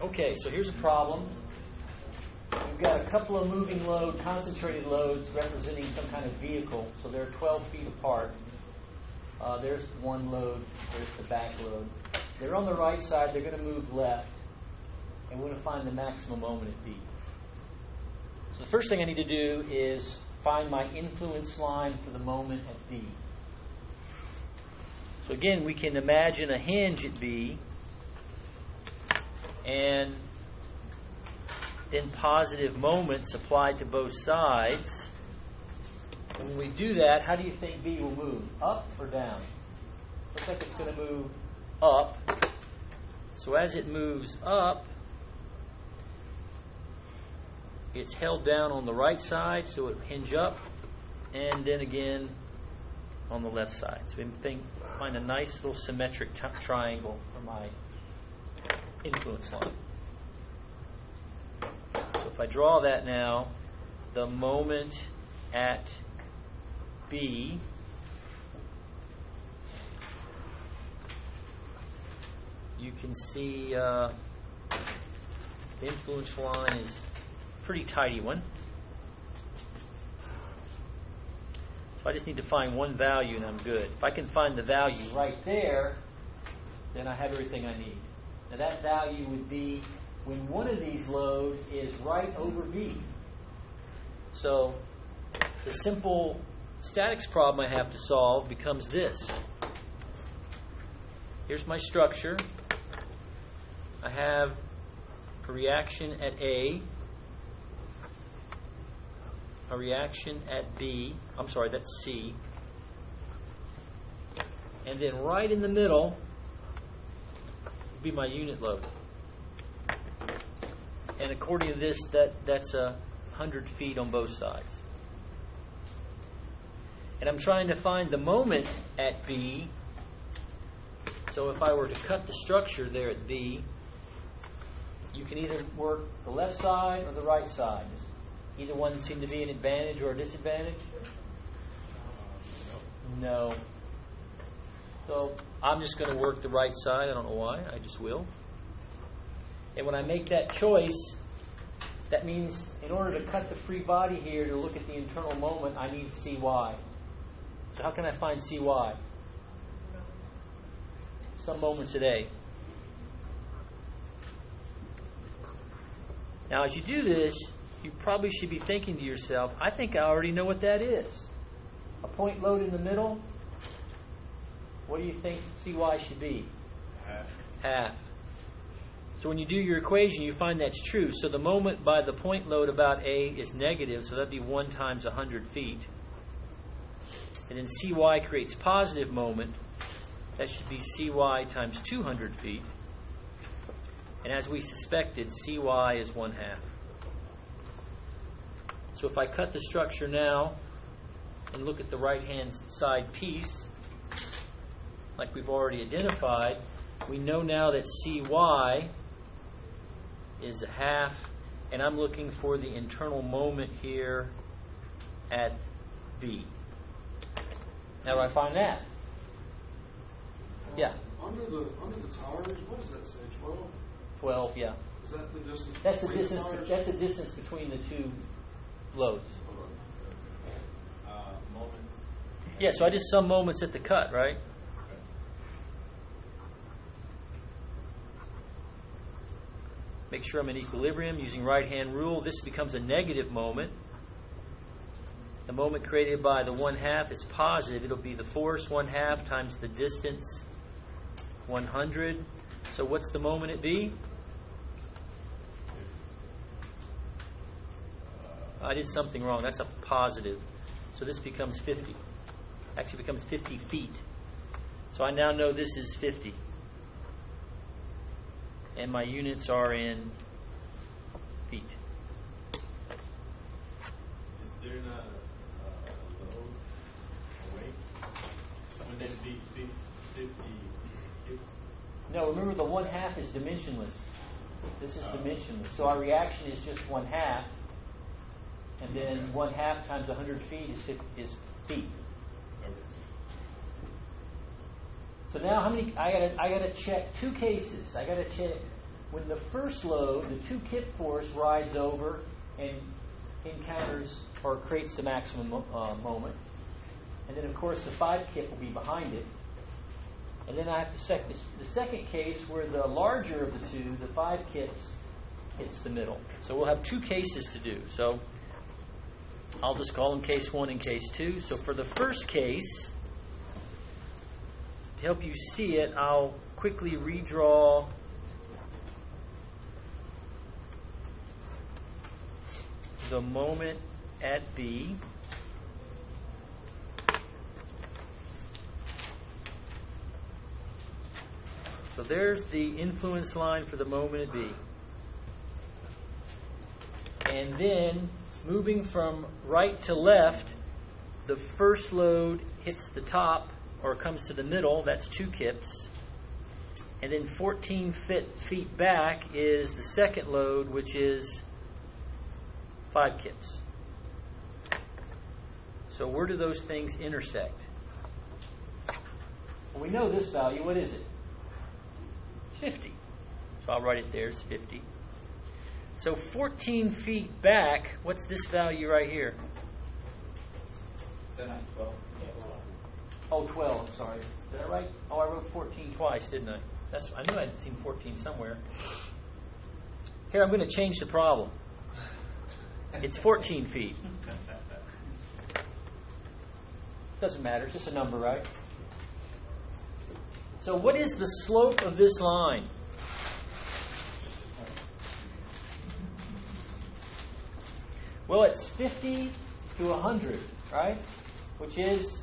Okay, so here's a problem. We've got a couple of moving load, concentrated loads representing some kind of vehicle. So they're 12 feet apart. There's one load. There's the back load. They're on the right side. They're going to move left. And we're going to find the maximum moment at B. So the first thing I need to do is find my influence line for the moment at B. So again, we can imagine a hinge at B and then positive moments applied to both sides. And when we do that, how do you think B will move? Up or down? Looks like it's going to move up. So as it moves up, it's held down on the right side, so it hinge up, and then again on the left side. So we find a nice little symmetric triangle for my influence line. So if I draw that now, the moment at B you can see the influence line is a pretty tidy one. So I just need to find one value and I'm good. If I can find the value right there, then I have everything I need. Now that value would be when one of these loads is right over B. So the simple statics problem I have to solve becomes this. Here's my structure. I have a reaction at A, a reaction at B, I'm sorry, that's C, and then right in the middle would be my unit load. And according to this, that's 100 feet on both sides. And I'm trying to find the moment at B. So if I were to cut the structure there at B, you can either work the left side or the right side. Does either one seem to be an advantage or a disadvantage? No. So I'm just going to work the right side. I don't know why. I just will. And when I make that choice, that means in order to cut the free body here to look at the internal moment, I need CY. So how can I find CY? Some moments at A. Now as you do this, you probably should be thinking to yourself, I think I already know what that is. A point load in the middle. What do you think CY should be? Half. So when you do your equation, you find that's true. So the moment by the point load about A is negative, so that'd be 1 times 100 feet. And then CY creates positive moment. That should be CY times 200 feet. And as we suspected, CY is 1/2. So if I cut the structure now and look at the right-hand side piece, like we've already identified, we know now that CY is 1/2, and I'm looking for the internal moment here at B. How do I find that? Yeah. Under the towers, what does that say? 12? 12, yeah. Is that the distance? That's the distance. That's the distance between the two loads. Moment. Yeah. So I just sum moments at the cut, right? Make sure I'm in equilibrium using right-hand rule. This becomes a negative moment. The moment created by the 1/2 is positive. It'll be the force 1/2 times the distance 100. So what's the moment at B? I did something wrong. That's a positive. So this becomes 50. Actually becomes 50 feet. So I now know this is 50. And my units are in feet. Is there not a load, a weight? Would this be 50 kids? No, remember the 1/2 is dimensionless. This is dimensionless. So our reaction is just 1/2. And then 1/2 times 100 feet is feet. Okay. So now how many? I gotta check two cases. I gotta check when the first load, the 2 kip force, rides over and encounters or creates the maximum moment. And then, of course, the 5 kip will be behind it. And then I have to check the second case where the larger of the 2, the 5 kips, hits the middle. So we'll have 2 cases to do. So I'll just call them case 1 and case 2. So for the first case, to help you see it, I'll quickly redraw the moment at B. So there's the influence line for the moment at B. And then, moving from right to left, the first load hits the top, or comes to the middle, that's 2 kips. And then 14 feet back is the second load, which is 5 kips. So where do those things intersect? Well, we know this value. What is it? 50. So I'll write it there. It's 50. So 14 feet back, what's this value right here? 12. Oh, 12. I'm sorry. Did I write? Oh, I wrote 14 twice, didn't I? I knew I'd seen 14 somewhere. Here, I'm going to change the problem. It's 14 feet. Doesn't matter. It's just a number, right? So what is the slope of this line? Well, it's 50 to 100, right? Which is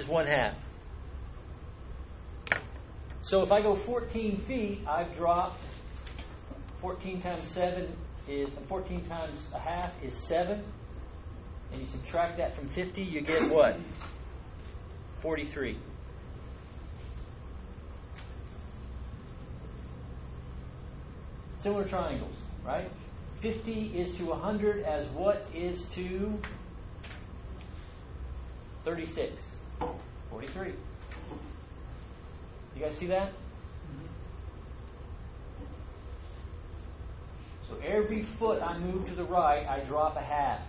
one half. So if I go 14 feet, I've dropped 14 times 7 is 14 times a half is 7. And you subtract that from 50, you get what? 43. Similar triangles, right? 50 is to 100 as what is to 36? 43. You guys see that? So every foot I move to the right, I drop a half.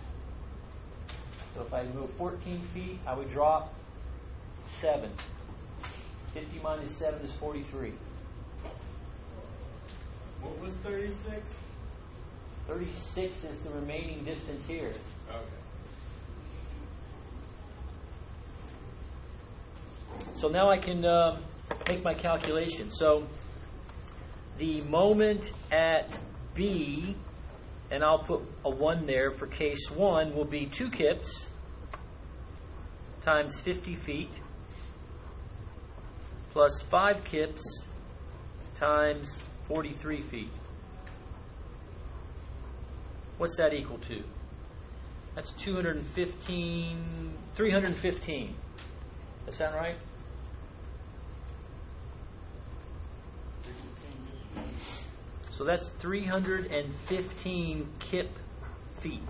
So if I move 14 feet, I would drop 7. 50 minus 7 is 43. What was 36? 36 is the remaining distance here. Okay. So now I can make my calculation. So the moment at B, and I'll put a 1 there for case 1, will be 2 kips times 50 feet plus 5 kips times 43 feet. What's that equal to? That's 315. Does that sound right? So that's 315 kip feet.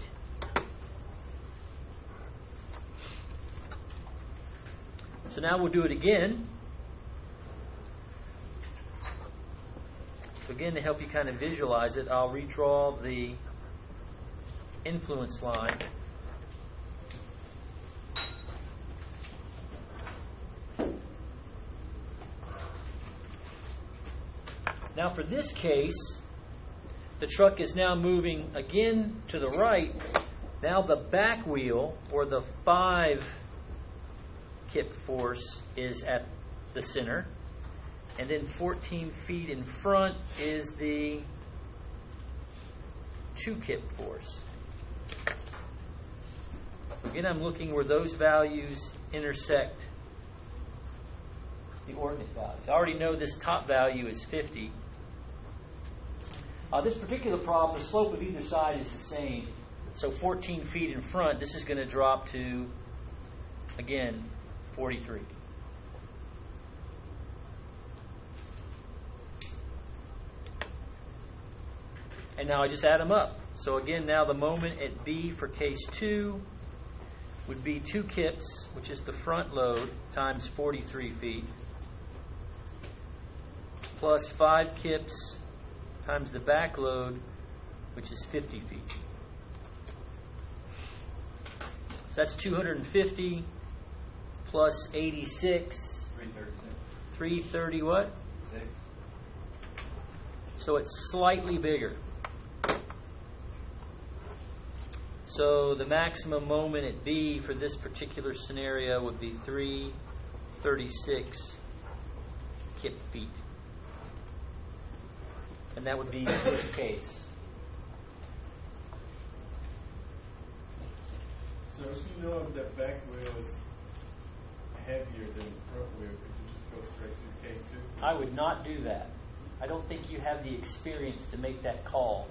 So now we'll do it again. So again, to help you kind of visualize it, I'll redraw the influence line. Now for this case, the truck is now moving again to the right. Now the back wheel, or the 5 kip force, is at the center. And then 14 feet in front is the 2 kip force. Again, I'm looking where those values intersect the ordinate values. I already know this top value is 50. This particular problem, the slope of either side is the same. So 14 feet in front, this is going to drop to, again, 43. And now I just add them up. So again, now the moment at B for case 2 would be 2 kips, which is the front load, times 43 feet, plus 5 kips times the back load, which is 50 feet. So that's 250 plus 86. 336. 330 what? 6. So it's slightly bigger. So the maximum moment at B for this particular scenario would be 336 kip feet. And that would be this case. So if you know if that back wheel is heavier than the front wheel, could you just go straight to case 2? I would not do that. I don't think you have the experience to make that call.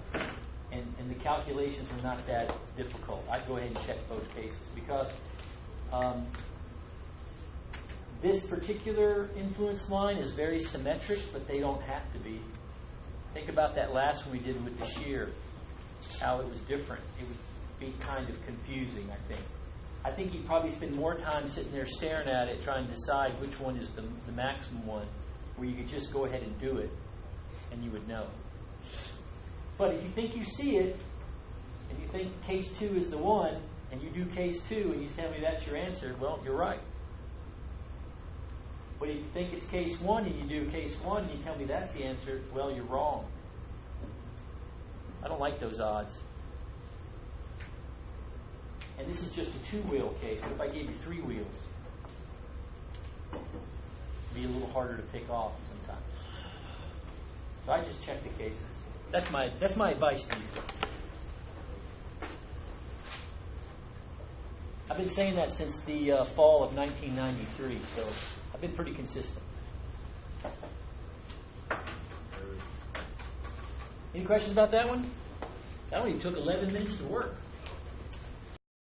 And the calculations are not that difficult. I'd go ahead and check both cases because this particular influence line is very symmetric, but they don't have to be. Think about that last one we did with the shear, how it was different. It would be kind of confusing, I think. I think you'd probably spend more time sitting there staring at it, trying to decide which one is the maximum one, where you could just go ahead and do it, and you would know. But if you think you see it, and you think case 2 is the one, and you do case 2, and you tell me that's your answer, well, you're right. But if you think it's case 1, and you do case 1, and you tell me that's the answer, well, you're wrong. I don't like those odds. And this is just a 2-wheel case. What if I gave you 3 wheels? It'd be a little harder to pick off sometimes. So I just check the cases. That's my advice to you. I've been saying that since the fall of 1993, so I've been pretty consistent. Any questions about that one? That only took 11 minutes to work.